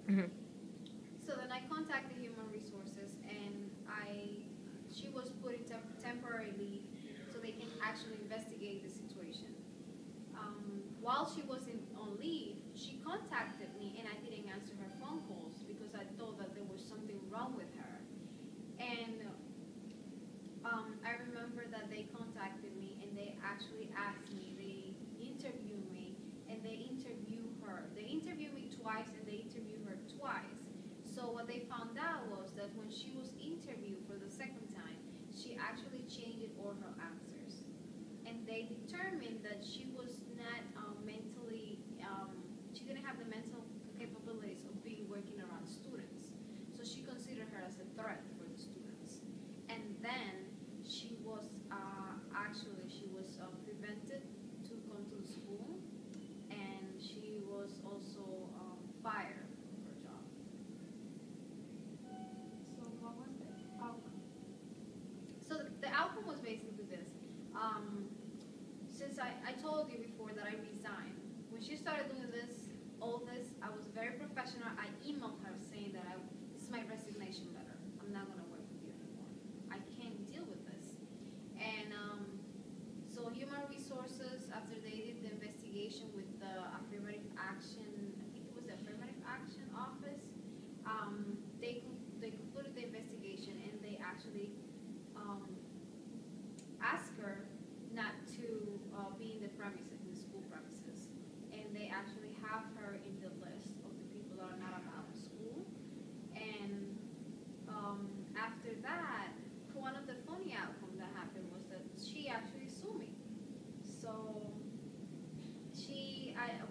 Mhm. So then I contacted human resources, and she was put in temporary leave so they can actually investigate the situation. While she was on leave, she contacted me, and I didn't answer her phone calls because I thought that there was something wrong with her. And I remember that they contacted me, and they actually asked me, they interviewed me, and they interviewed her. They interviewed me twice, and they interviewed her twice. So what they found out was that when she was interviewed for the second time, she actually changed all her answers. And they determined that she was not mentally, she didn't have the mental capabilities of being working around students. So she considered her as a threat for the students. And then she was prevented to come to the school, and she was also fired from her job. So what was the outcome? So the outcome was basically this. Since I told you before that I resigned, when she started doing all this, I was very professional. I emailed her saying that this is my resignation letter. I'm not going to work with you anymore. I can't deal with this. And so human resources, after they did the investigation with the affirmative action, I think it was the affirmative action office, they concluded the investigation, and they actually asked her not to be in the premises, in the school premises. And they actually have her in the list of the people that are not allowed in school. And after that, one of the funny outcomes that happened was that she actually sued me. So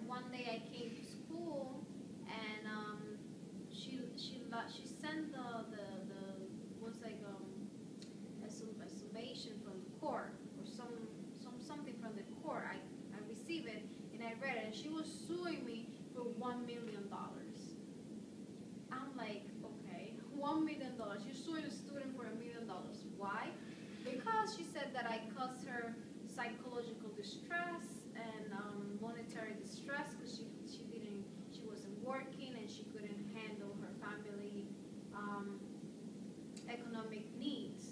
one day I came to school, and she sent the was like a summation from the court, or something from the court. I received it, and I read it, and she was suing me for $1 million. I'm like, okay, $1 million. You're suing a student for $1 million. Why? Because she said that I caused her psychological distress and monetary distress because she wasn't working, and she couldn't handle her family economic needs.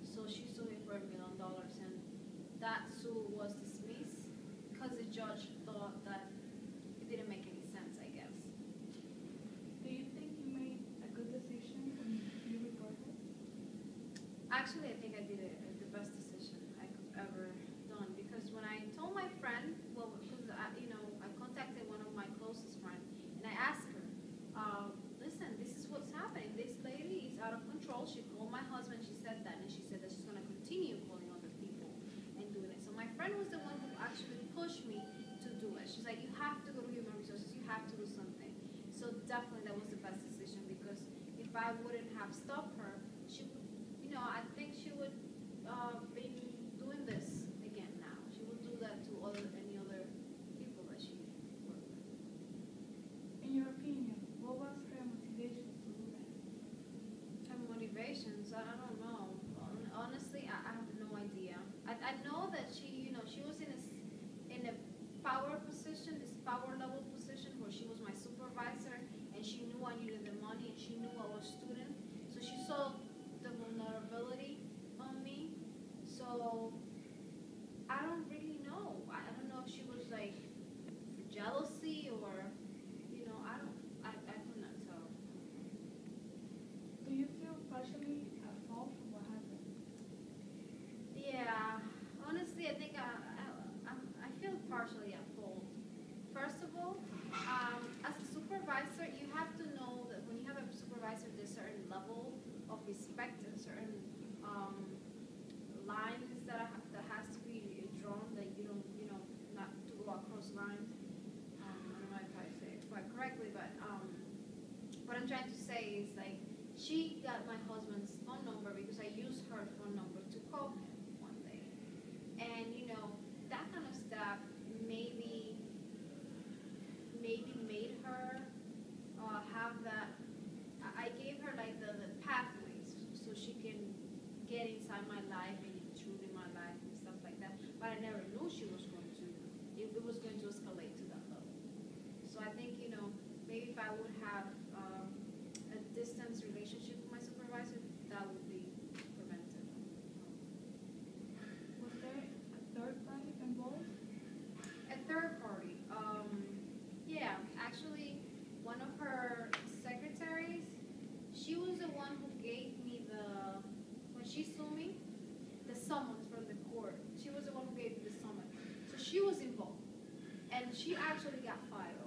So she sued me for $1 million, and that suit was dismissed because the judge thought that it didn't make any sense, I guess. Do you think you made a good decision when you reported? Actually, I think I did the best decision I could ever done, because when I told my friend, well, because I contacted one of my closest friends, and I asked her, listen, this is what's happening. This lady is out of control. She called my husband. She said that, and she said that she's going to continue calling other people and doing it. So my friend was the one who actually pushed me to do it. She's like, you have to go to human resources. You have to do something. So definitely that was the best decision, because if I wouldn't have stopped her, she would, I think she would be doing this again now. She would do that to any other people that she worked with. In your opinion, what was her motivation to do that? Her motivations, I don't know. Honestly, I have no idea. I know that she was in a power position, this power level position, where she was my supervisor, and she knew I needed the money, and she knew I was a student. So she saw the vulnerability on me. So I don't really know. I don't know if she was like jealousy, or I could not tell. Do you feel partially at fault for what happened? Yeah, honestly, I think I feel partially at fault. First of all, as a supervisor, you have to know that when you have a supervisor, there's a certain level of respect and certain lines that has to be drawn, that you don't, not to go across lines. I don't know if I say it quite correctly, but what I'm trying to say is, like, she got my husband's phone number because I used her phone number to call him one day. And, that kind of stuff maybe made her have that. I gave her like the pathways so she can get inside my life and intrude in my life and stuff like that. But I never knew she was going to, it was going to escalate to that level. So I think, maybe if I would have distance relationship with my supervisor, that would be prevented. Was there a third party involved? A third party, yeah, actually, one of her secretaries, she was the one who gave me when she sued me, the summons from the court. She was the one who gave me the summons. So she was involved. And she actually got fired.